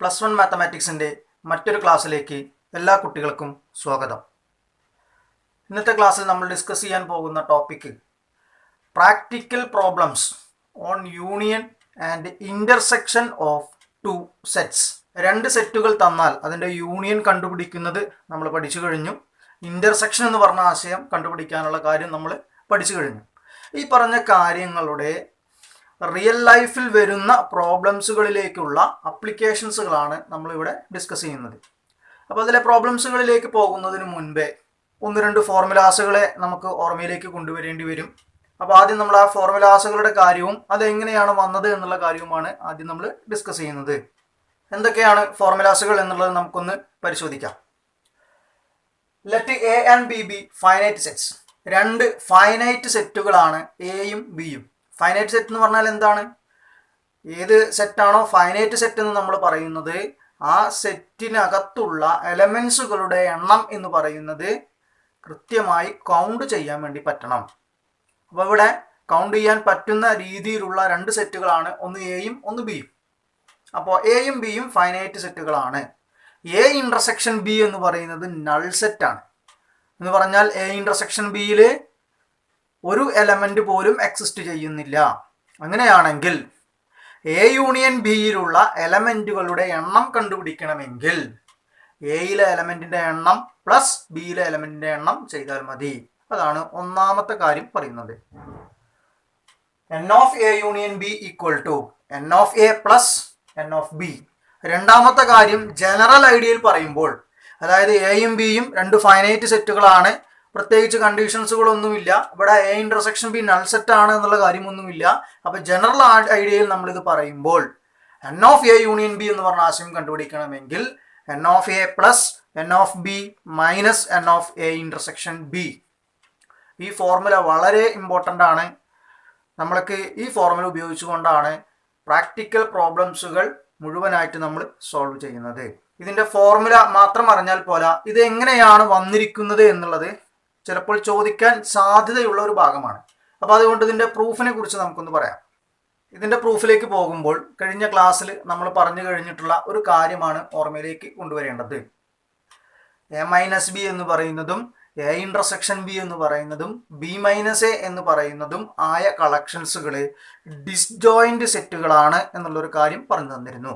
+1 മാത്തമാറ്റിക്സിൻ്റെ മറ്റൊരു ക്ലാസ്സിലേക്ക് എല്ലാ കുട്ടികൾക്കും സ്വാഗതം. ഇന്നത്തെ ക്ലാസ്സിൽ നമ്മൾ ഡിസ്കസ് ചെയ്യാൻ പോകുന്ന topic practical problems on union and intersection of two sets. രണ്ട് സെറ്റുകൾ തന്നാൽ അതിൻ്റെ യൂണിയൻ കണ്ടുപിടിക്കുന്നത് നമ്മൾ പഠിച്ചു കഴിഞ്ഞു. ഇൻ്റർസെക്ഷൻ എന്ന് പറഞ്ഞ ആശയം കണ്ടുപിടിക്കാനുള്ള കാര്യം നമ്മൾ പഠിച്ചു കഴിഞ്ഞു. ഈ പറഞ്ഞ കാര്യങ്ങളുടെ റിയൽ ലൈഫിൽ വരുന്ന പ്രോബ്ലംസുകളിലേക്കുള്ള അപ്ലിക്കേഷൻസുകളാണ് നമ്മളിവിടെ ഡിസ്കസ് ചെയ്യുന്നത്. അപ്പോൾ അതിലെ പ്രോബ്ലംസുകളിലേക്ക് പോകുന്നതിന് മുൻപേ ഒന്ന് രണ്ട് ഫോർമുലാസുകളെ നമുക്ക് ഓർമ്മയിലേക്ക് കൊണ്ടുവരേണ്ടി വരും. അപ്പോൾ ആദ്യം നമ്മൾ ആ ഫോർമുലാസുകളുടെ കാര്യവും അതെങ്ങനെയാണ് വന്നത് എന്നുള്ള കാര്യവുമാണ് ആദ്യം നമ്മൾ ഡിസ്കസ് ചെയ്യുന്നത്. എന്തൊക്കെയാണ് ഫോർമുലാസുകൾ എന്നുള്ളത് നമുക്കൊന്ന് പരിശോധിക്കാം. Let A and B B finite sets. രണ്ട് ഫൈനൈറ്റ് സെറ്റുകളാണ് എയും ബിയും. ഫൈനൈറ്റ് സെറ്റ് എന്ന് പറഞ്ഞാൽ എന്താണ്? ഏത് സെറ്റാണോ ഫൈനൈറ്റ് സെറ്റ് എന്ന് നമ്മൾ പറയുന്നത് ആ സെറ്റിനകത്തുള്ള എലമെൻസുകളുടെ എണ്ണം എന്ന് പറയുന്നത് കൃത്യമായി കൗണ്ട് ചെയ്യാൻ വേണ്ടി പറ്റണം. അപ്പോൾ ഇവിടെ കൗണ്ട് ചെയ്യാൻ പറ്റുന്ന രീതിയിലുള്ള രണ്ട് സെറ്റുകളാണ്, ഒന്ന് എയും ഒന്ന് ബിയും. അപ്പോൾ എയും ബിയും ഫൈനൈറ്റ് സെറ്റുകളാണ്. എ ഇൻ്റർസെക്ഷൻ ബി എന്ന് പറയുന്നത് നൾ സെറ്റാണ്. എന്ന് പറഞ്ഞാൽ എ ഇൻ്റർസെക്ഷൻ ബിയിൽ ഒരു എലമെന്റ് പോലും എക്സിസ്റ്റ് ചെയ്യുന്നില്ല. അങ്ങനെയാണെങ്കിൽ എ യൂണിയൻ ബിയിലുള്ള എലമെന്റുകളുടെ എണ്ണം കണ്ടുപിടിക്കണമെങ്കിൽ എയിലെ എലമെന്റിന്റെ എണ്ണം പ്ലസ് ബിയിലെ എലമെന്റിന്റെ എണ്ണം ചെയ്താൽ മതി. അതാണ് ഒന്നാമത്തെ കാര്യം പറയുന്നത്. N of A union B equal to N of A plus N of B. രണ്ടാമത്തെ കാര്യം ജനറൽ ഐഡിയയിൽ പറയുമ്പോൾ, അതായത് എയും ബിയും രണ്ട് ഫൈനൈറ്റ് സെറ്റുകളാണ്, പ്രത്യേകിച്ച് കണ്ടീഷൻസുകളൊന്നുമില്ല. ഇവിടെ A intersection B null set ആണ് എന്നുള്ള കാര്യമൊന്നുമില്ല. അപ്പോൾ ജനറൽ ഐഡിയയിൽ നമ്മളിത് പറയുമ്പോൾ N of A union B എന്ന് പറഞ്ഞ ആശയം കണ്ടുപിടിക്കണമെങ്കിൽ N of A plus N of B minus N of A intersection B. ഈ ഫോർമുല വളരെ ഇമ്പോർട്ടൻ്റ് ആണ്. നമ്മൾക്ക് ഈ ഫോർമുല ഉപയോഗിച്ചുകൊണ്ടാണ് പ്രാക്ടിക്കൽ പ്രോബ്ലംസുകൾ മുഴുവനായിട്ട് നമ്മൾ സോൾവ് ചെയ്യുന്നത്. ഇതിൻ്റെ ഫോർമുല മാത്രം അറിഞ്ഞാൽ പോരാ, ഇത് എങ്ങനെയാണ് വന്നിരിക്കുന്നത് എന്നുള്ളത് ചിലപ്പോൾ ചോദിക്കാൻ സാധ്യതയുള്ള ഒരു ഭാഗമാണ്. അപ്പോൾ അതുകൊണ്ട് ഇതിൻ്റെ പ്രൂഫിനെ കുറിച്ച് നമുക്കൊന്ന് പറയാം. ഇതിൻ്റെ പ്രൂഫിലേക്ക് പോകുമ്പോൾ കഴിഞ്ഞ ക്ലാസ്സിൽ നമ്മൾ പറഞ്ഞു കഴിഞ്ഞിട്ടുള്ള ഒരു കാര്യമാണ് ഓർമ്മയിലേക്ക് കൊണ്ടുവരേണ്ടത്. എ മൈനസ് ബി എന്ന് പറയുന്നതും എ ഇൻ്റർസെക്ഷൻ ബി എന്ന് പറയുന്നതും ബി മൈനസ് എ എന്ന് പറയുന്നതും ആയ കളക്ഷൻസുകൾ ഡിസ്ജോയിൻ്റ് സെറ്റുകളാണ് എന്നുള്ളൊരു കാര്യം പറഞ്ഞു തന്നിരുന്നു.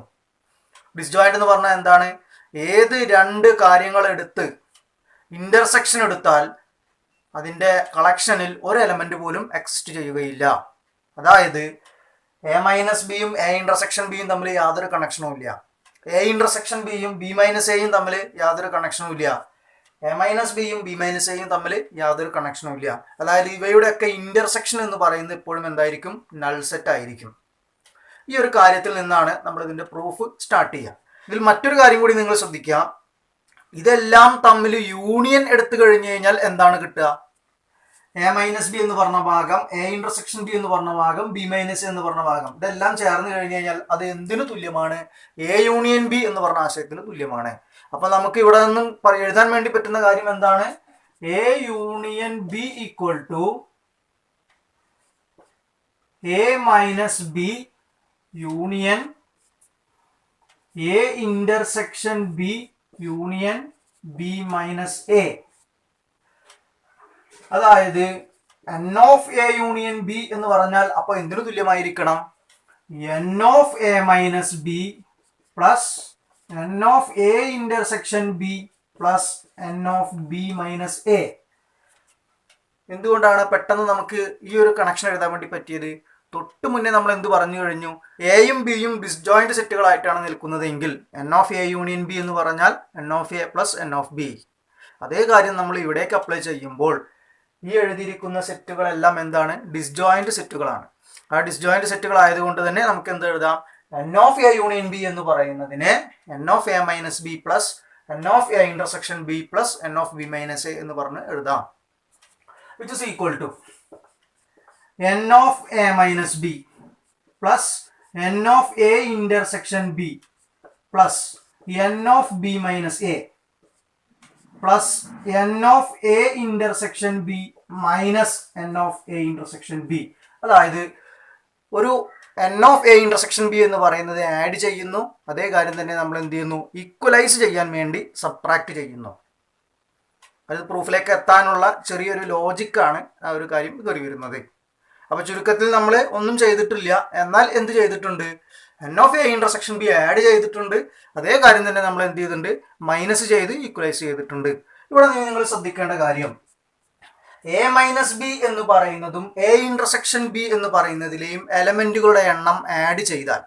ഡിസ്ജോയിൻ്റ് എന്ന് പറഞ്ഞാൽ എന്താണ്? ഏത് രണ്ട് കാര്യങ്ങൾ എടുത്ത് ഇൻ്റർസെക്ഷൻ എടുത്താൽ അതിൻ്റെ കളക്ഷനിൽ ഒരു എലമെന്റ് പോലും എക്സിസ്റ്റ് ചെയ്യുകയില്ല. അതായത് എ മൈനസ് ബിയും എ ഇൻ്റർസെക്ഷൻ ബിയും തമ്മിൽ യാതൊരു കണക്ഷനും ഇല്ല. എ ഇൻ്റർസെക്ഷൻ ബിയും ബി മൈനസ് എയും തമ്മിൽ യാതൊരു കണക്ഷനും ഇല്ല. എ മൈനസ് ബിയും ബി മൈനസ് എയും തമ്മിൽ യാതൊരു കണക്ഷനും ഇല്ല. അതായത് ഇവയുടെയൊക്കെ ഇൻ്റർസെക്ഷൻ എന്ന് പറയുന്നത് എപ്പോഴും എന്തായിരിക്കും? നൾ സെറ്റ് ആയിരിക്കും. ഈ ഒരു കാര്യത്തിൽ നിന്നാണ് നമ്മൾ ഇതിൻ്റെ പ്രൂഫ് സ്റ്റാർട്ട് ചെയ്യുക. ഇതിൽ മറ്റൊരു കാര്യം കൂടി നിങ്ങൾ ശ്രദ്ധിക്കുക. ഇതെല്ലാം തമ്മിൽ യൂണിയൻ എടുത്തു കഴിഞ്ഞു കഴിഞ്ഞാൽ എന്താണ് കിട്ടുക? എ മൈനസ് ബി എന്ന് പറഞ്ഞ ഭാഗം, എ ഇൻ്റർസെക്ഷൻ ബി എന്ന് പറഞ്ഞ ഭാഗം, ബി മൈനസ് എന്ന് പറഞ്ഞ ഭാഗം, ഇതെല്ലാം ചേർന്ന് കഴിഞ്ഞു കഴിഞ്ഞാൽ അത് എന്തിനു തുല്യമാണ്? എ യൂണിയൻ ബി എന്ന് പറഞ്ഞ ആശയത്തിന് തുല്യമാണ്. അപ്പൊ നമുക്ക് ഇവിടെ നിന്നും എഴുതാൻ വേണ്ടി പറ്റുന്ന കാര്യം എന്താണ്? A union B equal to A minus B union A intersection B union B minus A. അതായത് N of A union B എന്ന് പറഞ്ഞാൽ അപ്പോൾ എന്തിനു തുല്യമായിരിക്കണം? N of A minus B plus N of A intersection B plus N of B minus A. എന്തുകൊണ്ടാണ് പെട്ടെന്ന് നമുക്ക് ഈ ഒരു കണക്ഷൻ എഴുതാൻ വേണ്ടി പറ്റിയത്? തൊട്ട് മുന്നേ നമ്മൾ എന്ത് പറഞ്ഞു കഴിഞ്ഞു? എയും ബിയും ഡിസ്ജോയിന്റ് സെറ്റുകളായിട്ടാണ് നിൽക്കുന്നതെങ്കിൽ N of A union B എന്ന് പറഞ്ഞാൽ N of A plus N of B. അതേ കാര്യം നമ്മൾ ഇവിടേക്ക് അപ്ലൈ ചെയ്യുമ്പോൾ ഈ എഴുതിയിരിക്കുന്ന സെറ്റുകളെല്ലാം എന്താണ്? ഡിസ്ജോയിന്റ് സെറ്റുകളാണ്. ആ ഡിസ്ജോയിന്റ് സെറ്റുകൾ ആയതുകൊണ്ട് തന്നെ നമുക്ക് എന്ത് എഴുതാം? N of A union B എന്ന് പറയുന്നതിനെ N of A minus B plus N of A intersection B plus N of B minus A എന്ന് പറഞ്ഞ് എഴുതാം. Which is equal to n of a minus b plus n of a intersection b plus n of b minus a plus n of a intersection b minus n of a intersection b. അതായത് ഒരു N of A intersection B എന്ന് പറയുന്നത് add ചെയ്യുന്നു. അതേ കാര്യം തന്നെ നമ്മൾ എന്ത് ചെയ്യുന്നു, ഈക്വലൈസ് ചെയ്യാൻ വേണ്ടി സബ്ട്രാക്ട് ചെയ്യുന്നു. അത് പ്രൂഫിലേക്ക് എത്താനുള്ള ചെറിയൊരു ലോജിക്കാണ് ആ ഒരു കാര്യം കയറി വരുന്നത്. അപ്പോൾ ചുരുക്കത്തിൽ നമ്മൾ ഒന്നും ചെയ്തിട്ടില്ല, എന്നാൽ എന്ത് ചെയ്തിട്ടുണ്ട്, N of A intersection B add ചെയ്തിട്ടുണ്ട്. അതേ കാര്യം തന്നെ നമ്മൾ എന്ത് ചെയ്തിട്ടുണ്ട്, മൈനസ് ചെയ്ത് ഈക്വലൈസ് ചെയ്തിട്ടുണ്ട്. ഇവിടെ നിങ്ങൾ ശ്രദ്ധിക്കേണ്ട കാര്യം, എ മൈനസ് ബി എന്ന് പറയുന്നതും എ ഇന്റർസെക്ഷൻ ബി എന്ന് പറയുന്നതിലെയും എലമെന്റുകളുടെ എണ്ണം ആഡ് ചെയ്താൽ,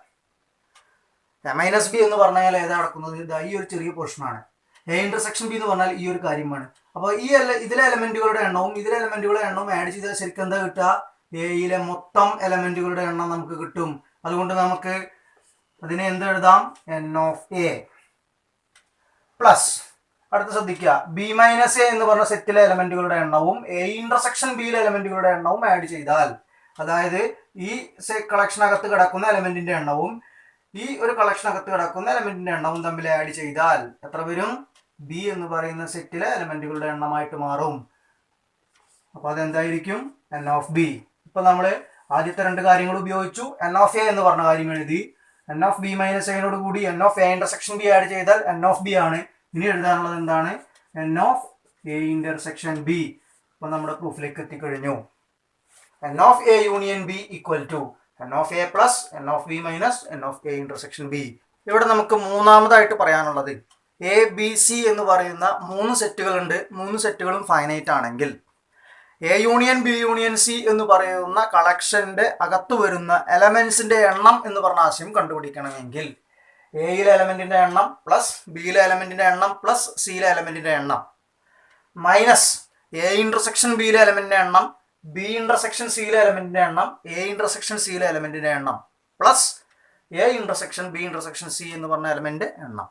എ മൈനസ് ബി എന്ന് പറഞ്ഞാൽ ഏതാ നടക്കുന്നത്, ഈ ഒരു ചെറിയ പോർഷനാണ്. എ ഇന്റർസെക്ഷൻ ബി എന്ന് പറഞ്ഞാൽ ഈ ഒരു കാര്യമാണ്. അപ്പോൾ ഇതിലെ എലമെന്റുകളുടെ എണ്ണവും ഇതിലെ എലമെന്റുകളുടെ എണ്ണവും ആഡ് ചെയ്താൽ ശരിക്കും എന്താ കിട്ടുക, എയിലെ മൊത്തം എലമെന്റുകളുടെ എണ്ണം നമുക്ക് കിട്ടും. അതുകൊണ്ട് നമുക്ക് അതിനെ എന്തെഴുതാം, എൻ ഓഫ് എ പ്ലസ്, അടുത്ത് ശ്രദ്ധിക്കുക, ബി മൈനസ് എ എന്ന് പറഞ്ഞ സെറ്റിലെ എലമെന്റുകളുടെ എണ്ണവും എ ഇന്റർസെക്ഷൻ ബിയിലെ എലമെന്റുകളുടെ എണ്ണവും ആഡ് ചെയ്താൽ, അതായത് ഈ കളക്ഷനകത്ത് കിടക്കുന്ന എലമെന്റിന്റെ എണ്ണവും ഈ ഒരു കളക്ഷനകത്ത് കിടക്കുന്ന എലമെന്റിന്റെ എണ്ണവും തമ്മിൽ ആഡ് ചെയ്താൽ എത്ര വരും, ബി എന്ന് പറയുന്ന സെറ്റിലെ എലമെന്റുകളുടെ എണ്ണമായിട്ട് മാറും. അപ്പൊ അതെന്തായിരിക്കും, എൻ ഓഫ് ബി. ഇപ്പൊ നമ്മൾ ആദ്യത്തെ രണ്ട് കാര്യങ്ങൾ ഉപയോഗിച്ചു, എൻ ഓഫ് എ എന്ന് പറഞ്ഞ കാര്യം എഴുതി. എൻ ഓഫ് ബി മൈനസ് എനോട് കൂടി n of A intersection B add ചെയ്താൽ എൻ ഓഫ് ബി ആണ്. ഇനി എഴുതാനുള്ളത് എന്താണ്, n of A intersection B. അപ്പൊ നമ്മുടെ പ്രൂഫിലേക്ക് എത്തിക്കഴിഞ്ഞു. N of A union B equal to N of A plus N of B minus N of A intersection B. ഇവിടെ നമുക്ക് മൂന്നാമതായിട്ട് പറയാനുള്ളത്, എ ബി സി എന്ന് പറയുന്ന 3 സെറ്റുകളുണ്ട്. 3 സെറ്റുകളും ഫൈനൈറ്റ് ആണെങ്കിൽ A union B union C എന്ന് പറയുന്ന കളക്ഷന്റെ അകത്ത് വരുന്ന എലമെന്റ്സിന്റെ എണ്ണം എന്ന് പറഞ്ഞ ആശയം കണ്ടുപിടിക്കണമെങ്കിൽ എയിലെ എലമെന്റിന്റെ എണ്ണം പ്ലസ് ബിയിലെ എലമെന്റിന്റെ എണ്ണം പ്ലസ് സിയിലെ എലമെന്റിന്റെ എണ്ണം മൈനസ് എ ഇന്റർസെക്ഷൻ ബിയിലെ എലമെന്റിന്റെ എണ്ണം ബി ഇന്റർസെക്ഷൻ സിയിലെ എലമെന്റിന്റെ എണ്ണം എ ഇന്റർസെക്ഷൻ സിയിലെ എലമെന്റിന്റെ എണ്ണം plus A intersection B intersection C എന്ന് പറഞ്ഞ എലമെന്റ് എണ്ണം.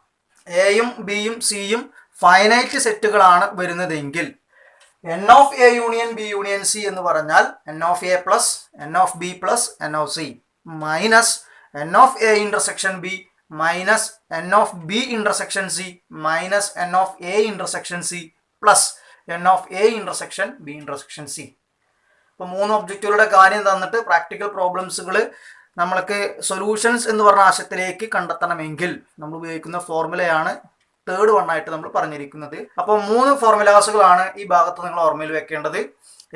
എയും ബിയും സിയും ഫൈനൈറ്റ് സെറ്റുകളാണ് വരുന്നതെങ്കിൽ N of A union B union C എന്ന് പറഞ്ഞാൽ N of A plus N of B plus N of C minus N of A intersection B minus N of B intersection C minus N of A intersection C plus N of A intersection B intersection C. ഇപ്പോൾ 3 ഒബ്ജക്റ്റുകളുടെ കാര്യം തന്നിട്ട് practical പ്രോബ്ലംസുകൾ നമ്മൾക്ക് solutions എന്ന് പറഞ്ഞ ആശയത്തിലേക്ക് കണ്ടെത്തണമെങ്കിൽ നമ്മൾ ഉപയോഗിക്കുന്ന ഫോർമുലയാണ് തേർഡ് വൺ ആയിട്ട് നമ്മൾ പറഞ്ഞിരിക്കുന്നത്. അപ്പോൾ 3 ഫോർമുലാസുകളാണ് ഈ ഭാഗത്ത് നിങ്ങൾ ഓർമ്മയിൽ വെക്കേണ്ടത്.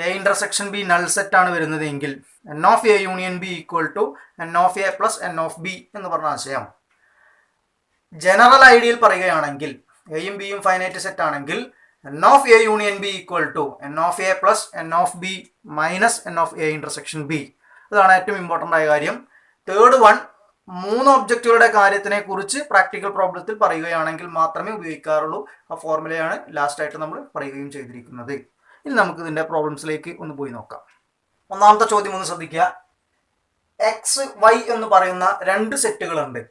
A intersection B null set ആണ് വരുന്നത് എങ്കിൽ n of A union B equal to N of A plus N of B എന്ന് പറഞ്ഞ ആശയം. ജനറൽ ഐഡിയയിൽ പറയുകയാണെങ്കിൽ എയും ബിയും ഫൈനൈറ്റ് സെറ്റ് ആണെങ്കിൽ n of A union B equal to N of A plus N of B minus N of A intersection B. അതാണ് ഏറ്റവും ഇമ്പോർട്ടൻ്റ് ആയ കാര്യം. തേർഡ് വൺ 3 ഒബ്ജക്റ്റുകളുടെ കാര്യത്തിനെ കുറിച്ച് പ്രാക്ടിക്കൽ പ്രോബ്ലത്തിൽ പറയുകയാണെങ്കിൽ മാത്രമേ ഉപയോഗിക്കാറുള്ളൂ. ആ ഫോർമുലയാണ് ലാസ്റ്റ് ആയിട്ട് നമ്മൾ പറയുകയും ചെയ്തിരിക്കുന്നത്. ഇനി നമുക്ക് ഇതിൻ്റെ പ്രോബ്ലംസിലേക്ക് ഒന്ന് പോയി നോക്കാം. ഒന്നാമത്തെ ചോദ്യം ഒന്ന് ശ്രദ്ധിക്കുക. എക്സ് വൈ എന്ന് പറയുന്ന 2 സെറ്റുകളുണ്ട്.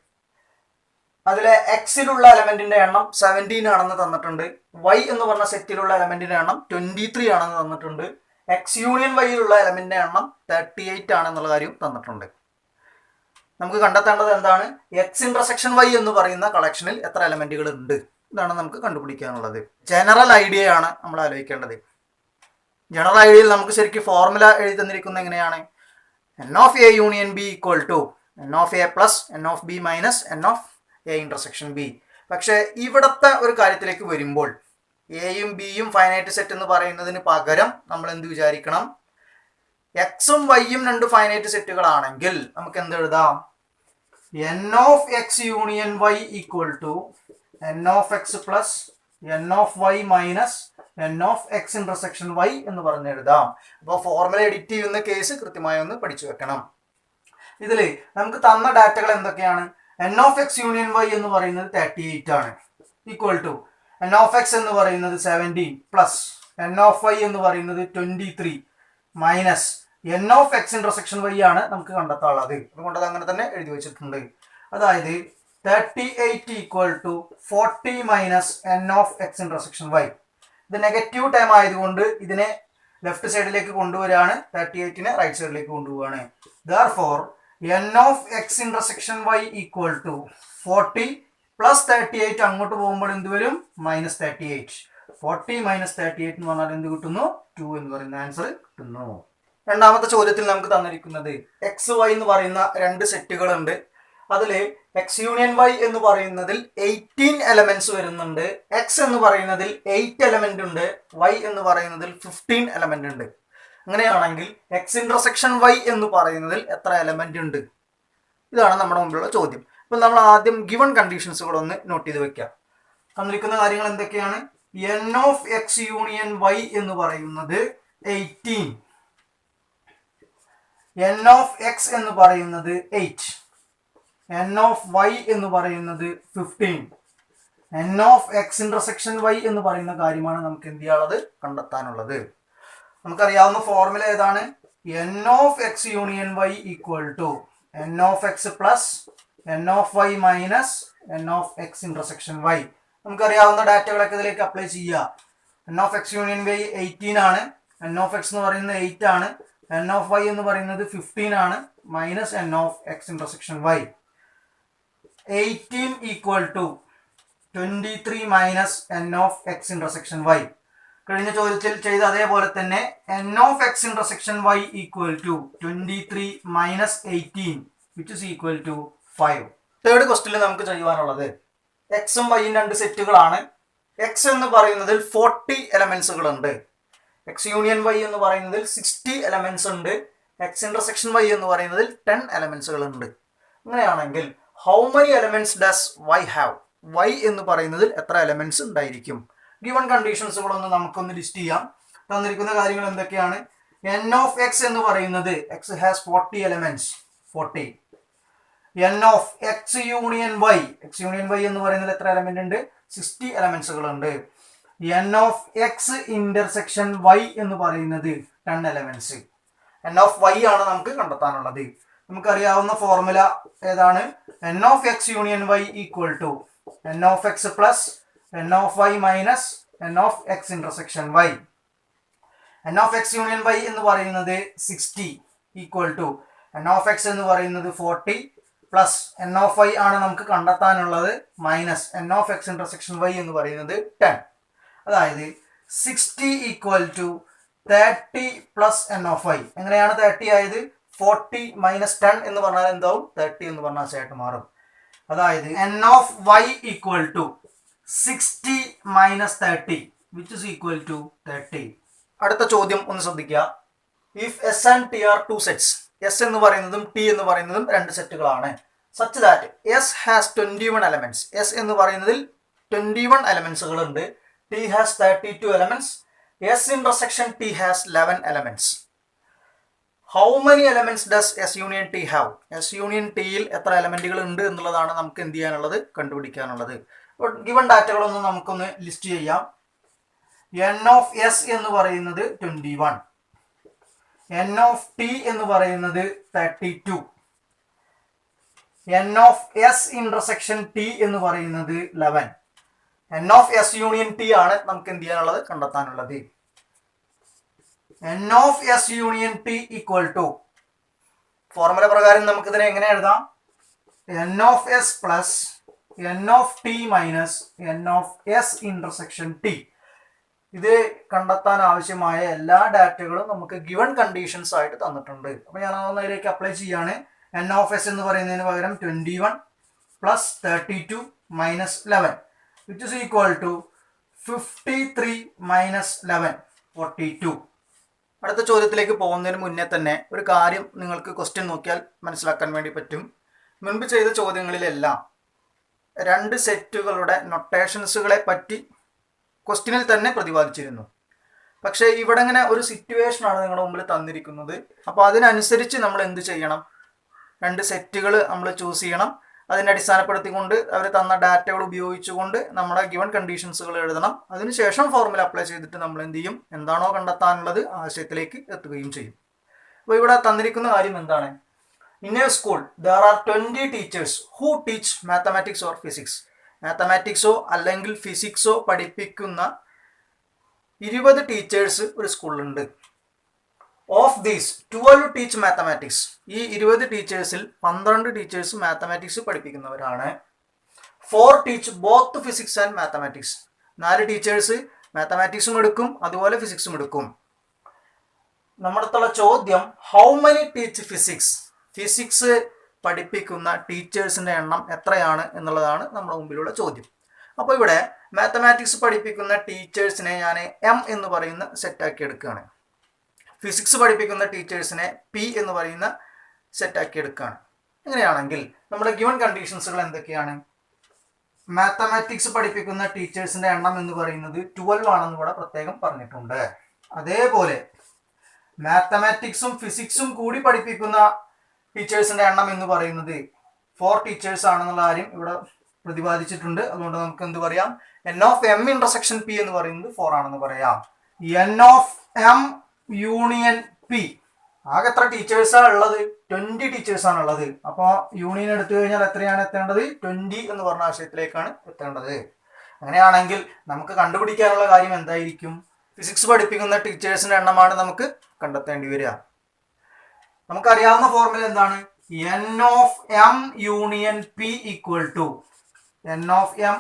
അതിലെ എക്സിലുള്ള എലമെന്റിന്റെ എണ്ണം 17 ആണെന്ന് തന്നിട്ടുണ്ട്. വൈ എന്ന് പറഞ്ഞ സെറ്റിലുള്ള എലമെന്റിന്റെ എണ്ണം 23 ആണെന്ന് തന്നിട്ടുണ്ട്. എക്സ് യൂണിയൻ വൈയിലുള്ള എലമെന്റിന്റെ എണ്ണം 38 ആണെന്നുള്ള കാര്യം തന്നിട്ടുണ്ട്. നമുക്ക് കണ്ടെത്തേണ്ടത് എന്താണ്, എക്സ് ഇന്റർസെക്ഷൻ വൈ എന്ന് പറയുന്ന കളക്ഷനിൽ എത്ര എലമെന്റുകൾ ഉണ്ട്, ഇതാണ് നമുക്ക് കണ്ടുപിടിക്കാനുള്ളത്. ജനറൽ ഐഡിയയാണ് നമ്മൾ ആലോചിക്കേണ്ടത്. ജനറൽ ഐഡിയയിൽ നമുക്ക് ശരിക്കും ഫോർമുല എഴുതി തന്നിരിക്കുന്നത് എങ്ങനെയാണ്, n of A union B equal to N of A plus N of B minus N of A intersection B. പക്ഷേ ഇവിടുത്തെ ഒരു കാര്യത്തിലേക്ക് വരുമ്പോൾ എയും ബിയും ഫൈനൈറ്റ് സെറ്റ് എന്ന് പറയുന്നതിന് പകരം നമ്മൾ എന്ത് വിചാരിക്കണം, എക്സും വൈയും 2 ഫൈനൈറ്റ് സെറ്റുകളാണെങ്കിൽ നമുക്ക് എന്ത് എഴുതാം, N of X union Y equal to N of X plus N of Y minus N of X intersection Y എന്ന് പറഞ്ഞ് എഴുതാം. അപ്പോൾ ഫോർമുല എഡിറ്റ് ചെയ്യുന്ന കേസ് കൃത്യമായി ഒന്ന് പഠിച്ചു വെക്കണം. ഇതിൽ നമുക്ക് തന്ന ഡാറ്റകൾ എന്തൊക്കെയാണ്, n of X union Y എന്ന് പറയുന്നത് 38 ആണ്, equal to N of X എന്ന് പറയുന്നത് 17 പ്ലസ് എൻ ഓഫ് വൈ എന്ന് പറയുന്നത് 23 minus N of X intersection Y ആണ് നമുക്ക് കണ്ടെത്താനുള്ളത്. അതുകൊണ്ട് അത് അങ്ങനെ തന്നെ എഴുതി വെച്ചിട്ടുണ്ട്. അതായത് 38 equal to 40 minus N of X intersection Y. ഇത് നെഗറ്റീവ് ടൈം ആയതുകൊണ്ട് ഇതിനെ ലെഫ്റ്റ് സൈഡിലേക്ക് കൊണ്ടുവരികയാണ്, 38നെ റൈറ്റ് സൈഡിലേക്ക് കൊണ്ടുപോവുകയാണ്. Therefore n of X intersection Y equal to 40 plus 38 അങ്ങോട്ട് പോകുമ്പോൾ എന്ത് വരും, മൈനസ് 38. 40 മൈനസ് 38 എന്ന് പറഞ്ഞാൽ എന്ത് കിട്ടുന്നു, 2 എന്ന് പറയുന്ന ആൻസർ കിട്ടുന്നു. രണ്ടാമത്തെ ചോദ്യത്തിൽ നമുക്ക് തന്നിരിക്കുന്നത് എക്സ് വൈ എന്ന് പറയുന്ന രണ്ട് സെറ്റുകളുണ്ട്. അതിൽ എക്സ് യൂണിയൻ വൈ എന്ന് പറയുന്നതിൽ 18 എലമെന്റ്സ് വരുന്നുണ്ട്. എക്സ് എന്ന് പറയുന്നതിൽ 8 എലമെന്റ് ഉണ്ട്. വൈ എന്ന് പറയുന്നതിൽ 15 എലമെന്റ് ഉണ്ട്. അങ്ങനെയാണെങ്കിൽ എക്സ് ഇന്റർസെക്ഷൻ വൈ എന്ന് പറയുന്നതിൽ എത്ര എലമെന്റ് ഉണ്ട്? ഇതാണ് നമ്മുടെ മുമ്പിലുള്ള ചോദ്യം. അപ്പോൾ നമ്മൾ ആദ്യം ഗിവൺ കണ്ടീഷൻസുകളൊന്ന് നോട്ട് ചെയ്ത് വെക്കാം. തന്നിരിക്കുന്ന കാര്യങ്ങൾ എന്തൊക്കെയാണ്? N of X union Y എന്ന് പറയുന്നത് 18, എൻ ഓഫ് എക്സ് എന്ന് പറയുന്നത് 8, എൻ ഓഫ് വൈ എന്ന് പറയുന്നത് 15, n of X intersection Y എന്ന് പറയുന്ന കാര്യമാണ് നമുക്ക് എന്ത് ചെയ്യാനുള്ളത്? കണ്ടെത്താനുള്ളത്. നമുക്കറിയാവുന്ന ഫോർമുല ഏതാണ്? N of X union Y equal to N of X plus N of Y minus N of X intersection Y. നമുക്കറിയാവുന്ന ഡാറ്റകളൊക്കെ ഇതിലേക്ക് അപ്ലൈ ചെയ്യുക. N of X union Y 18 ആണ്, എൻ ഓഫ് എക്സ് എന്ന് പറയുന്നത് 8 ആണ്, എൻ ഓഫ് വൈ എന്ന് പറയുന്നത് 15 ആണ്, minus N of X intersection Y. 18 equal to 23 minus N of X intersection Y. കഴിഞ്ഞ ചോദ്യത്തിൽ ചെയ്ത അതേപോലെ തന്നെ n of X intersection Y equal to 23 minus 18 which is equal to 5. Third ക്വസ്റ്റ്യനിൽ നമുക്ക് ചെയ്യുവാനുള്ളത് എക്സും വൈയും രണ്ട് സെറ്റുകളാണ്. എക്സ് എന്ന് പറയുന്നതിൽ 40 എലമെന്റ്സുകൾ ഉണ്ട്. എക്സ് യൂണിയൻ വൈ എന്ന് പറയുന്നതിൽ 60 എലമെന്റ്സ് ഉണ്ട്. എക്സ് ഇന്റർസെക്ഷൻ വൈ എന്ന് പറയുന്നതിൽ 10 എലമെന്റ്സുകൾ ഉണ്ട്. അങ്ങനെയാണെങ്കിൽ how many elements does Y have? Y എന്ന് പറയുന്നതിൽ എത്ര എലമെന്റ്സ് ഉണ്ടായിരിക്കും? ഗിവൺ കണ്ടീഷൻസുകളൊന്ന് നമുക്കൊന്ന് ലിസ്റ്റ് ചെയ്യാം. തന്നിരിക്കുന്ന കാര്യങ്ങൾ എന്തൊക്കെയാണ്? എൻ ഓഫ് എക്സ് എന്ന് പറയുന്നത് X has 40 elements, 40. N of X union Y, X union Y എന്ന് പറയുന്നതിൽ എത്ര എലമെന്റ് ഉണ്ട്? 60 എലമെന്റ്സുകൾ ഉണ്ട്. N of X intersection Y എന്ന് പറയുന്നത് 10 എലമെന്റ്സ്. എൻ ഓഫ് വൈ ആണ് നമുക്ക് കണ്ടെത്താനുള്ളത്. നമുക്കറിയാവുന്ന ഫോർമുല ഏതാണ്? N of X union Y equal to N of X plus N of Y minus N of X intersection Y. N of X union Y എന്ന് പറയുന്നത് 60 equal to N of X എന്ന് പറയുന്നത് 40 plus N of Y ആണ് നമുക്ക് കണ്ടെത്താനുള്ളത് minus N of X intersection Y എന്ന് പറയുന്നത് 10. അതായത് 60 equal to 30 plus N of Y. എങ്ങനെയാണ് 30 ആയത്? 40 മൈനസ് 10 എന്ന് പറഞ്ഞാൽ എന്താവും? 30 എന്ന് പറഞ്ഞാൽ ആയിട്ട് മാറും. അതായത് N of y equal to 60 minus 30 which is equal to 30. അടുത്ത ചോദ്യം ഒന്ന് ശ്രദ്ധിക്കുക. If S and T are two sets, S എന്ന് പറയുന്നതും ടി എന്ന് പറയുന്നതും രണ്ട് സെറ്റുകളാണ്. Such that S has 21 elements. S എന്ന് പറയുന്നതിൽ 21 എലമെന്റ്സുകൾ ഉണ്ട്. T has 32 elements. S intersection T has 11 elements. How many elements does S union T have? S union ടിയിൽ എത്ര എലമെന്റുകൾ ഉണ്ട് എന്നുള്ളതാണ് നമുക്ക് എന്ത് ചെയ്യാനുള്ളത്? കണ്ടുപിടിക്കാനുള്ളത്. ഗിവൺ ഡാറ്റകളൊന്നും നമുക്കൊന്ന് ലിസ്റ്റ് ചെയ്യാം. എൻ ഓഫ് എസ് എന്ന് പറയുന്നത് 21, എൻ ഓഫ് ടി എന്ന് പറയുന്നത് 32, n of S intersection T എന്ന് പറയുന്നത് 11. N of S union T ആണ് നമുക്ക് എന്ത് ചെയ്യാനുള്ളത്? കണ്ടെത്താനുള്ളത്. N of S union T equal to, formula പ്രകാരം നമുക്ക് ഇതിനെ എങ്ങനെ എഴുതാം? N of S plus N of T minus N of S intersection T. ഇത് കണ്ടെത്താൻ ആവശ്യമായ എല്ലാ ഡാറ്റകളും നമുക്ക് ഗിവൺ കണ്ടീഷൻസ് ആയിട്ട് തന്നിട്ടുണ്ട്. അപ്പോൾ ഞാൻ അതിലേക്ക് അപ്ലൈ ചെയ്യാണ്. എൻ ഓഫ് എസ് എന്ന് പറയുന്നതിന് പകരം 21 plus 32 minus 11 which is equal to 53 minus 11, 42. അടുത്ത ചോദ്യത്തിലേക്ക് പോകുന്നതിന് മുന്നേ തന്നെ ഒരു കാര്യം നിങ്ങൾക്ക് ക്വസ്റ്റ്യൻ നോക്കിയാൽ മനസ്സിലാക്കാൻ വേണ്ടി പറ്റും. മുൻപ് ചെയ്ത ചോദ്യങ്ങളിലെല്ലാം രണ്ട് സെറ്റുകളുടെ നൊട്ടേഷൻസുകളെ പറ്റി ക്വസ്റ്റ്യനിൽ തന്നെ പ്രതിപാദിച്ചിരുന്നു. പക്ഷേ ഇവിടെ ഇങ്ങനെ ഒരു സിറ്റുവേഷനാണ് നിങ്ങളുടെ മുമ്പിൽ തന്നിരിക്കുന്നത്. അപ്പോൾ അതിനനുസരിച്ച് നമ്മൾ എന്ത് ചെയ്യണം? രണ്ട് സെറ്റുകൾ നമ്മൾ ചൂസ് ചെയ്യണം. അതിനെ അടിസ്ഥാനപ്പെടുത്തിക്കൊണ്ട് അവർ തന്ന ഡാറ്റകൾ ഉപയോഗിച്ചുകൊണ്ട് നമ്മുടെ ഗിവൺ കണ്ടീഷൻസുകൾ എഴുതണം. അതിനുശേഷം ഫോർമുല അപ്ലൈ ചെയ്തിട്ട് നമ്മൾ എന്ത് ചെയ്യും? എന്താണോ കണ്ടെത്താനുള്ളത് ആശയത്തിലേക്ക് എത്തുകയും ചെയ്യും. അപ്പോൾ ഇവിടെ തന്നിരിക്കുന്ന കാര്യം എന്താണ്? In a school there are 20 teachers who teach mathematics or physics. മാത്തമാറ്റിക്സോ അല്ലെങ്കിൽ ഫിസിക്സോ പഠിപ്പിക്കുന്ന 20 ടീച്ചേഴ്സ് ഒരു സ്കൂളിലുണ്ട്. Of these 12 teach mathematics. ഈ 20 ടീച്ചേഴ്സിൽ 12 ടീച്ചേഴ്സ് മാത്തമാറ്റിക്സ് പഠിപ്പിക്കുന്നവരാണ്. 4 teach both physics and mathematics. 4 teachers മാത്തമാറ്റിക്സും എടുക്കും അതുപോലെ ഫിസിക്സും എടുക്കും. നമ്മുടെ അടുത്തുള്ള ചോദ്യം how many teach physics, physics പഠിപ്പിക്കുന്ന ടീച്ചേഴ്സിന്റെ എണ്ണം എത്രയാണ് എന്നുള്ളതാണ് നമ്മുടെ മുമ്പിലുള്ള ചോദ്യം. അപ്പോൾ ഇവിടെ മാത്തമാറ്റിക്സ് പഠിപ്പിക്കുന്ന ടീച്ചേഴ്സിനെ ഞാൻ എം എന്ന് പറയുന്ന സെറ്റാക്കി എടുക്കുകയാണ്, ഫിസിക്സ് പഠിപ്പിക്കുന്ന ടീച്ചേഴ്സിനെ പി എന്ന് പറയുന്ന സെറ്റാക്കി എടുക്കുകയാണ്. അങ്ങനെയാണെങ്കിൽ നമ്മുടെ ഗിവൺ കണ്ടീഷൻസുകൾ എന്തൊക്കെയാണ്? മാത്തമാറ്റിക്സ് പഠിപ്പിക്കുന്ന ടീച്ചേഴ്സിന്റെ എണ്ണം എന്ന് പറയുന്നത് 12 ആണെന്ന് ഇവിടെ പ്രത്യേകം പറഞ്ഞിട്ടുണ്ട്. അതേപോലെ മാത്തമാറ്റിക്സും ഫിസിക്സും കൂടി പഠിപ്പിക്കുന്ന ടീച്ചേഴ്സിന്റെ എണ്ണം എന്ന് പറയുന്നത് 4 ടീച്ചേഴ്സ് ആണെന്നുള്ള കാര്യം ഇവിടെ പ്രതിപാദിച്ചിട്ടുണ്ട്. അതുകൊണ്ട് നമുക്ക് എന്ത് പറയാം? N of M intersection P എന്ന് പറയുന്നത് 4 ആണെന്ന് പറയാം. N of M union P, ആകെ എത്ര ടീച്ചേഴ്സാണ് ഉള്ളത്? 20 ടീച്ചേഴ്സാണ് ഉള്ളത്. അപ്പോൾ യൂണിയൻ എടുത്തു കഴിഞ്ഞാൽ എത്രയാണ് എത്തേണ്ടത്? 20 എന്ന് പറഞ്ഞ ആശയത്തിലേക്കാണ് എത്തേണ്ടത്. അങ്ങനെയാണെങ്കിൽ നമുക്ക് കണ്ടുപിടിക്കാനുള്ള കാര്യം എന്തായിരിക്കും? ഫിസിക്സ് പഠിപ്പിക്കുന്ന ടീച്ചേഴ്സിന്റെ എണ്ണമാണ് നമുക്ക് കണ്ടെത്തേണ്ടി വരിക. നമുക്കറിയാവുന്ന ഫോർമുല എന്താണ്? N of M union P equal to N of M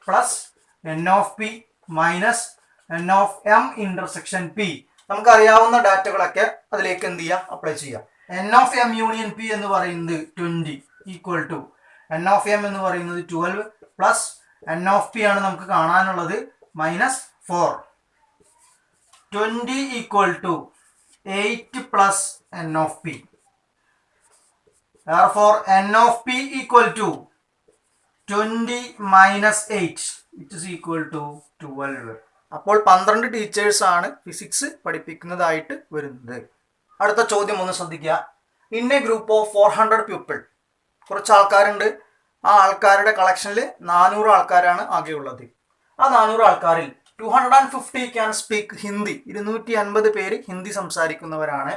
plus N of P minus N of M intersection P. നമുക്കറിയാവുന്ന ഡാറ്റകളൊക്കെ അതിലേക്ക് എന്ത് ചെയ്യാം? അപ്ലൈ ചെയ്യാം. N of M union P എന്ന് പറയുന്നത് 20 equal to N of M എന്ന് പറയുന്നത് 12 പ്ലസ് എൻ ഓഫ് പി ആണ് നമുക്ക് കാണാനുള്ളത് minus 4. 20 equal to 8 plus N of P. Therefore n of p equal to 20 minus 8 which is equal to 12. അപ്പോൾ 12 teachers ആണ് physics പഠിപ്പിക്കുന്നതായിട്ട് വരുന്നത്. അടുത്ത ചോദ്യം ഒന്ന് ശ്രദ്ധിക്കുക. In A group of 400 people, കുറച്ച് ആൾക്കാരുണ്ട്. ആ ആൾക്കാരുടെ കളക്ഷനിൽ 400 ആൾക്കാരാണ് ആകെയുള്ളത്. ആ 400 ആൾക്കാരിൽ 250 ക്യാൻ സ്പീക്ക് ഹിന്ദി, 250 പേര് ഹിന്ദി സംസാരിക്കുന്നവരാണ്.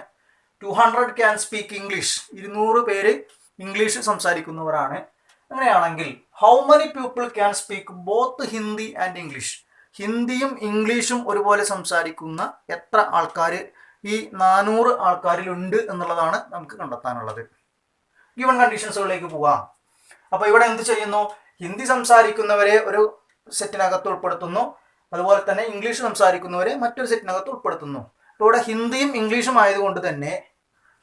200 ക്യാൻ സ്പീക്ക് ഇംഗ്ലീഷ്, 200 പേര് ഇംഗ്ലീഷ് സംസാരിക്കുന്നവരാണ്. അങ്ങനെയാണെങ്കിൽ how many people can speak both Hindi and English, ഹിന്ദിയും ഇംഗ്ലീഷും ഒരുപോലെ സംസാരിക്കുന്ന എത്ര ആൾക്കാർ ഈ 400 ആൾക്കാരിലുണ്ട് എന്നുള്ളതാണ് നമുക്ക് കണ്ടെത്താനുള്ളത്. ഗിവൺ കണ്ടീഷൻസുകളിലേക്ക് പോവാം. അപ്പോൾ ഇവിടെ എന്ത് ചെയ്യുന്നു? ഹിന്ദി സംസാരിക്കുന്നവരെ ഒരു സെറ്റിനകത്ത് ഉൾപ്പെടുത്തുന്നു, അതുപോലെ തന്നെ ഇംഗ്ലീഷ് സംസാരിക്കുന്നവരെ മറ്റൊരു സെറ്റിനകത്ത് ഉൾപ്പെടുത്തുന്നു. അപ്പോൾ ഇവിടെ ഹിന്ദിയും ഇംഗ്ലീഷും ആയതുകൊണ്ട് തന്നെ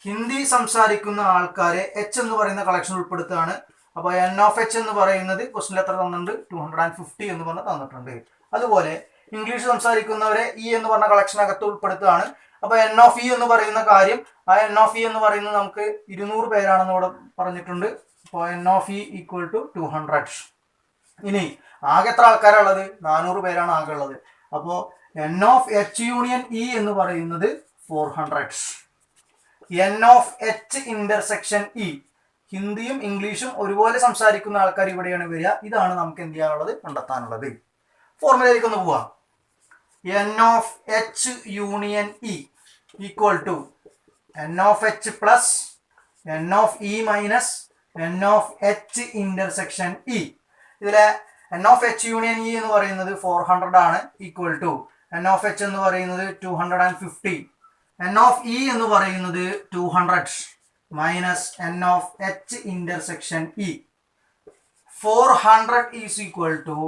ഹിന്ദി സംസാരിക്കുന്ന ആൾക്കാരെ എച്ച് എന്ന് പറയുന്ന കളക്ഷൻ ഉൾപ്പെടുത്തുകയാണ്. അപ്പോൾ എൻ ഓഫ് എച്ച് എന്ന് പറയുന്നത് ക്വസ്റ്റിനിൽ എത്ര തന്നിട്ടുണ്ട്? 250 എന്ന് പറഞ്ഞ് തന്നിട്ടുണ്ട്. അതുപോലെ ഇംഗ്ലീഷ് സംസാരിക്കുന്നവരെ ഇ എന്ന് പറഞ്ഞ കളക്ഷനകത്ത് ഉൾപ്പെടുത്തുകയാണ്. അപ്പോൾ എൻ ഓഫ് ഇ എന്ന് പറയുന്ന കാര്യം, ആ എൻ ഓഫ് ഇ എന്ന് പറയുന്നത് നമുക്ക് 200 പേരാണെന്ന് ഇവിടെ പറഞ്ഞിട്ടുണ്ട്. അപ്പോൾ n of E equal to 200. ഇനി ആകെ എത്ര ആൾക്കാരുള്ളത്? 400 പേരാണ് ആകെ ഉള്ളത്. അപ്പോൾ n of H union E എന്ന് പറയുന്നത് 400. N of H intersection E, ഹിന്ദിയും ഇംഗ്ലീഷും ഒരുപോലെ സംസാരിക്കുന്ന ആൾക്കാർ ഇവിടെയാണ് വരിക. ഇതാണ് നമുക്ക് എന്ത് ചെയ്യാനുള്ളത്? കണ്ടെത്താനുള്ളത്. ഫോർമുലയിലേക്ക് ഒന്ന് പോവാം. N of H union E equal to N of H plus N of E minus N of H intersection E. ഇതിലെ n of H union E എന്ന് പറയുന്നത് 400 ആണ്, equal to N of H എന്ന് പറയുന്നത് 250, എൻ ഓഫ് ഇ എന്ന് പറയുന്നത് 200 minus N of H intersection E. 400 is equal to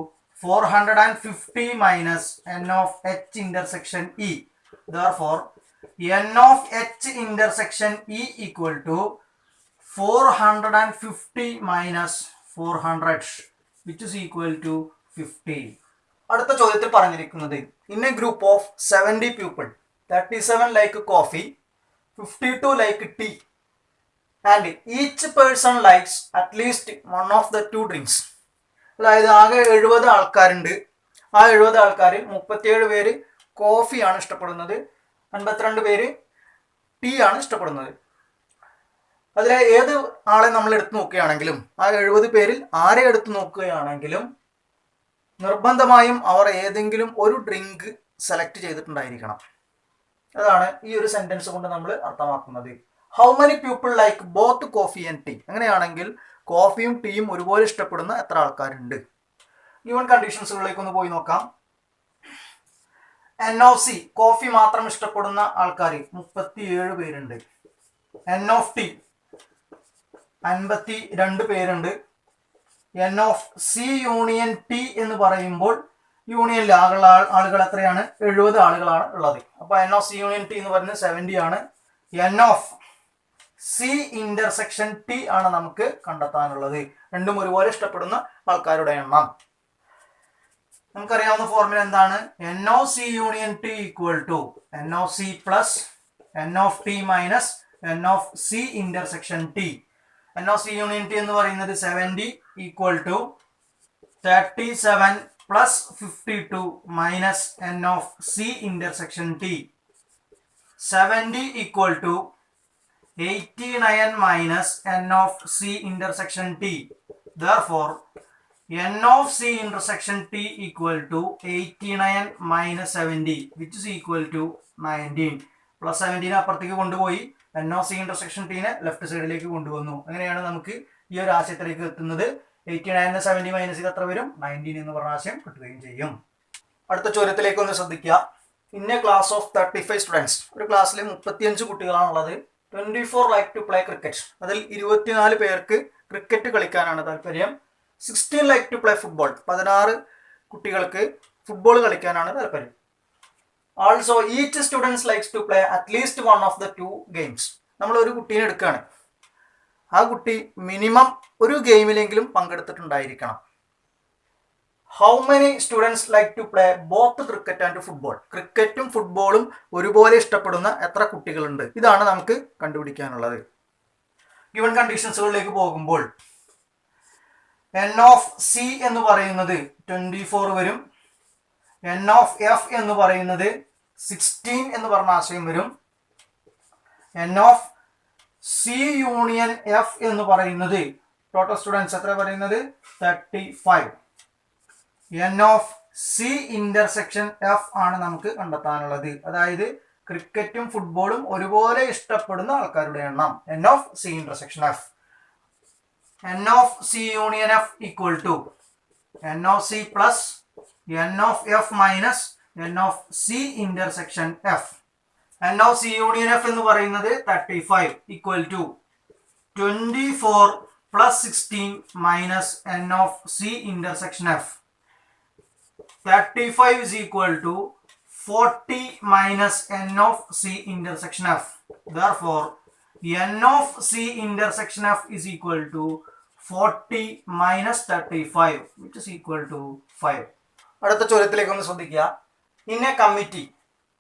450 minus N of H intersection E. Therefore n of h intersection e equal to 450 minus 400 which is equal to 50. അടുത്ത ചോദ്യത്തിൽ പറഞ്ഞിരിക്കുന്നത് in a group of 70 people 37 like coffee, 52 like tea and each person likes at least one of the two drinks. അതായത് ആകെ 70 ആൾക്കാരുണ്ട്. ആ 70 ആൾക്കാരിൽ 37 പേര് കോഫിയാണ് ഇഷ്ടപ്പെടുന്നത്, 52 പേര് ടീ ആണ് ഇഷ്ടപ്പെടുന്നത്. അതിലെ ഏത് ആളെ നമ്മൾ എടുത്തു നോക്കുകയാണെങ്കിലും, ആ 70 പേരിൽ ആരെ എടുത്തു നോക്കുകയാണെങ്കിലും നിർബന്ധമായും അവർ ഏതെങ്കിലും ഒരു ഡ്രിങ്ക് സെലക്ട് ചെയ്തിട്ടുണ്ടായിരിക്കണം. അതാണ് ഈ ഒരു സെന്റൻസ് കൊണ്ട് നമ്മൾ അർത്ഥമാക്കുന്നത്. How many people like both coffee and tea. അങ്ങനെയാണെങ്കിൽ കോഫിയും ടീയും ഒരുപോലെ ഇഷ്ടപ്പെടുന്ന എത്ര ആൾക്കാരുണ്ട്? ഗിവൺ കണ്ടീഷൻസുകളിലേക്ക് ഒന്ന് പോയി നോക്കാം. എൻ ഓഫ് സി, കോഫി മാത്രം ഇഷ്ടപ്പെടുന്ന ആൾക്കാർ 37 പേരുണ്ട്. എൻ ഓഫ് ടി 52 പേരുണ്ട്. N of C union T എന്ന് പറയുമ്പോൾ യൂണിയനിലെ ആളുകൾ എത്രയാണ്? 70 ആളുകളാണ് ഉള്ളത്. അപ്പോൾ n of C union T എന്ന് പറയുന്നത് 70 ആണ്. N of C intersection T ആണ് നമുക്ക് കണ്ടെത്താനുള്ളത്. രണ്ടും ഒരുപോലെ ഇഷ്ടപ്പെടുന്ന ആൾക്കാരുടെ എണ്ണം. നമുക്കറിയാവുന്ന ഫോർമുല എന്താണ്? N of C union T equal to N of C plus N of T minus N of C intersection T. N of C union T എന്ന് പറയുന്നത് 70 equal to 37 plus 52 minus N of C intersection T. 70 equal to 89 minus n of c intersection t. Therefore, n of c intersection t equal to 89 minus 70, which is equal to 19. Plus 17 അപ്പുറത്തേക്ക് കൊണ്ടുപോയി n of c intersection t നെ left സൈഡിലേക്ക് കൊണ്ടുവന്നു. അങ്ങനെയാണ് നമുക്ക് ഈ ഒരു ആശയത്തിലേക്ക് എത്തുന്നത്. 89 70 മൈനസ് ചെയ്ത് എത്ര വരും? 19 എന്ന് പറഞ്ഞ ആശയം കിട്ടുകയും ചെയ്യും. അടുത്ത ചോദ്യത്തിലേക്ക് ഒന്ന് ശ്രദ്ധിക്കുക. In A class of 35 students, ഒരു ക്ലാസ്സിൽ 35 കുട്ടികളാണുള്ളത്. 24 ലൈക്ക് ടു പ്ലേ ക്രിക്കറ്റ്, അതിൽ 24 പേർക്ക് ക്രിക്കറ്റ് കളിക്കാനാണ് താല്പര്യം. 16 ലൈക്ക് ടു പ്ലേ ഫുട്ബോൾ, 16 കുട്ടികൾക്ക് ഫുട്ബോൾ കളിക്കാനാണ് താല്പര്യം. Also each students likes to play at least one of the 2 games. നമ്മൾ ഒരു കുട്ടീനെ എടുക്കുകയാണ്, ആ കുട്ടി മിനിമം ഒരു ഗെയിമിലെങ്കിലും പങ്കെടുത്തിട്ടുണ്ടായിരിക്കണം. How many students like to play both cricket and football? ക്രിക്കറ്റും ഫുട്ബോളും ഒരുപോലെ ഇഷ്ടപ്പെടുന്ന എത്ര കുട്ടികളുണ്ട്? ഇതാണ് നമുക്ക് കണ്ടുപിടിക്കാനുള്ളത്. ഗിവൺ കണ്ടീഷൻസുകളിലേക്ക് പോകുമ്പോൾ എൻ ഓഫ് സി എന്ന് പറയുന്നത് 24 വരും. എൻ ഓഫ് എഫ് എന്ന് പറയുന്നത് 16 എന്ന് പറഞ്ഞ ആശയം വരും. N of C union F എന്ന് പറയുന്നത് ടോട്ടൽ സ്റ്റുഡൻസ് എത്ര പറയുന്നത്? 35. N of C intersection F ആണ് നമുക്ക് കണ്ടെത്താനുള്ളത്. അതായത് ക്രിക്കറ്റും ഫുട്ബോളും ഒരുപോലെ ഇഷ്ടപ്പെടുന്ന ആൾക്കാരുടെ എണ്ണം. N of C intersection F. N of C union F equal to N of C plus N of F minus N of C intersection F. N of C union F എന്ന് പറയുന്നത് 35 equal to 24 plus 16 minus N of C intersection F. 35 is equal to 40 minus n of c intersection f. Therefore, n of c intersection f is equal to 40 minus 35, which is equal to 5. അടുത്ത ചോദ്യത്തിലേക്ക് ഒന്ന് ശ്രദ്ധിക്കുക. In a committee,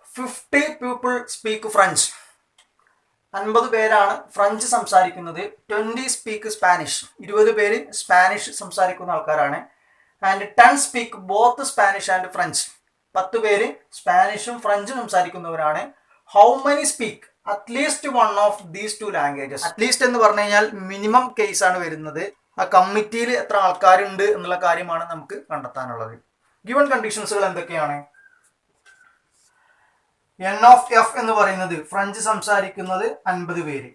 50 people speak French. 50 പേരാണ് French സംസാരിക്കുന്നത്. 20 speak Spanish. 20 പേര് Spanish സംസാരിക്കുന്ന ആൾക്കാരാണ്. And 10 speak both Spanish and French. 10 പേര് സ്പാനിഷും ഫ്രഞ്ചും സംസാരിക്കുന്നവരാണ്. How many speak at least one of these 2 languages? At least എന്ന് പറഞ്ഞു കഴിഞ്ഞാൽ മിനിമം കേസ് ആണ് വരുന്നത്. ആ കമ്മിറ്റിയിൽ എത്ര ആൾക്കാരുണ്ട് എന്നുള്ള കാര്യമാണ് നമുക്ക് കണ്ടെത്താനുള്ളത്. ഗിവൺ കണ്ടീഷൻസുകൾ എന്തൊക്കെയാണ്? എൻ ഓഫ് എഫ് എന്ന് പറയുന്നത് ഫ്രഞ്ച് സംസാരിക്കുന്നത് 50 പേര്.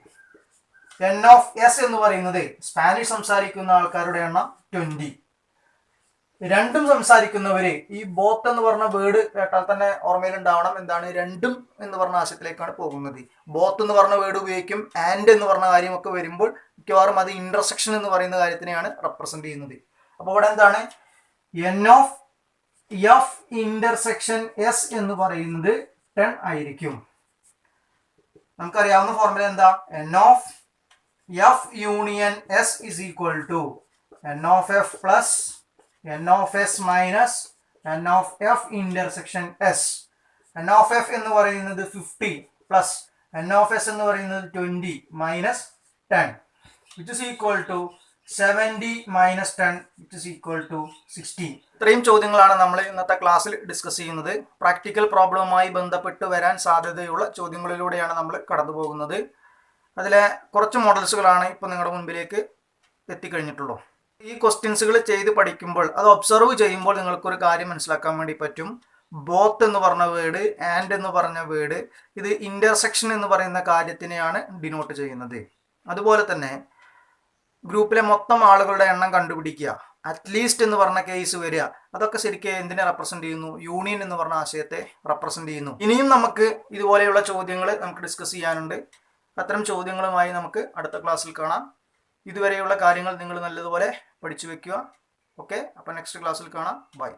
എൻ ഓഫ് എസ് എന്ന് പറയുന്നത് സ്പാനിഷ് സംസാരിക്കുന്ന ആൾക്കാരുടെ എണ്ണം 20. രണ്ടും സംസാരിക്കുന്നവര്, ഈ ബോത്ത് എന്ന് പറഞ്ഞ വേർഡ് കേട്ടാൽ തന്നെ ഓർമ്മയിൽ ഉണ്ടാവണം എന്താണ് രണ്ടും എന്ന് പറഞ്ഞ ആശയത്തിലേക്കാണ് പോകുന്നത്. ബോത്ത് എന്ന് പറഞ്ഞ വേർഡ് ഉപയോഗിക്കും. ആൻഡ് എന്ന് പറഞ്ഞ കാര്യമൊക്കെ വരുമ്പോൾ മിക്കവാറും അത് ഇന്റർസെക്ഷൻ എന്ന് പറയുന്ന കാര്യത്തിനെയാണ് റെപ്രസെന്റ് ചെയ്യുന്നത്. അപ്പോൾ ഇവിടെ എന്താണ്? N of F intersection S എന്ന് പറയുന്നത് 10 ആയിരിക്കും. നമുക്കറിയാവുന്ന ഫോർമുല എന്താ? N of F union S is equal to N of F plus n of s minus n of f intersection s. n of f എന്ന് പറയുന്നത് 50 plus n of s എന്ന് പറയുന്നത് 20 minus 10, which is equal to 70 minus 10, which is equal to 60. ഇത്രയും ചോദ്യങ്ങളാണ് നമ്മൾ ഇന്നത്തെ ക്ലാസ്സിൽ discuss ചെയ്യുന്നത്. പ്രാക്ടിക്കൽ പ്രോബ്ലവുമായി ബന്ധപ്പെട്ട് വരാൻ സാധ്യതയുള്ള ചോദ്യങ്ങളിലൂടെയാണ് നമ്മൾ കടന്നു പോകുന്നത്. അതിലെ കുറച്ച് മോഡൽസുകളാണ് ഇപ്പോൾ നിങ്ങളുടെ മുൻപിലേക്ക് എത്തിക്കഴിഞ്ഞിട്ടുള്ളൂ. ഈ ക്വസ്റ്റ്യൻസുകൾ ചെയ്ത് പഠിക്കുമ്പോൾ അത് ഒബ്സർവ് ചെയ്യുമ്പോൾ നിങ്ങൾക്കൊരു കാര്യം മനസ്സിലാക്കാൻ വേണ്ടി പറ്റും. ബോത്ത് എന്ന് പറഞ്ഞ വേർഡ്, ആൻഡ് എന്ന് പറഞ്ഞ വേർഡ്, ഇത് ഇന്റർസെക്ഷൻ എന്ന് പറയുന്ന കാര്യത്തിനെയാണ് ഡിനോട്ട് ചെയ്യുന്നത്. അതുപോലെ തന്നെ ഗ്രൂപ്പിലെ മൊത്തം ആളുകളുടെ എണ്ണം കണ്ടുപിടിക്കുക, അറ്റ്ലീസ്റ്റ് എന്ന് പറഞ്ഞ കേസ് വരിക, അതൊക്കെ ശരിക്കും എന്തിനെ റെപ്രസെന്റ് ചെയ്യുന്നു? യൂണിയൻ എന്ന് പറഞ്ഞ ആശയത്തെ റെപ്രസെന്റ് ചെയ്യുന്നു. ഇനിയും നമുക്ക് ഇതുപോലെയുള്ള ചോദ്യങ്ങൾ നമുക്ക് ഡിസ്കസ് ചെയ്യാനുണ്ട്. അത്തരം ചോദ്യങ്ങളുമായി നമുക്ക് അടുത്ത ക്ലാസ്സിൽ കാണാം. ഇതുവരെയുള്ള കാര്യങ്ങൾ നിങ്ങൾ നല്ലതുപോലെ പഠിച്ചു വെക്കുക. ഓക്കെ, അപ്പോൾ നെക്സ്റ്റ് ക്ലാസ്സിൽ കാണാം. ബൈ.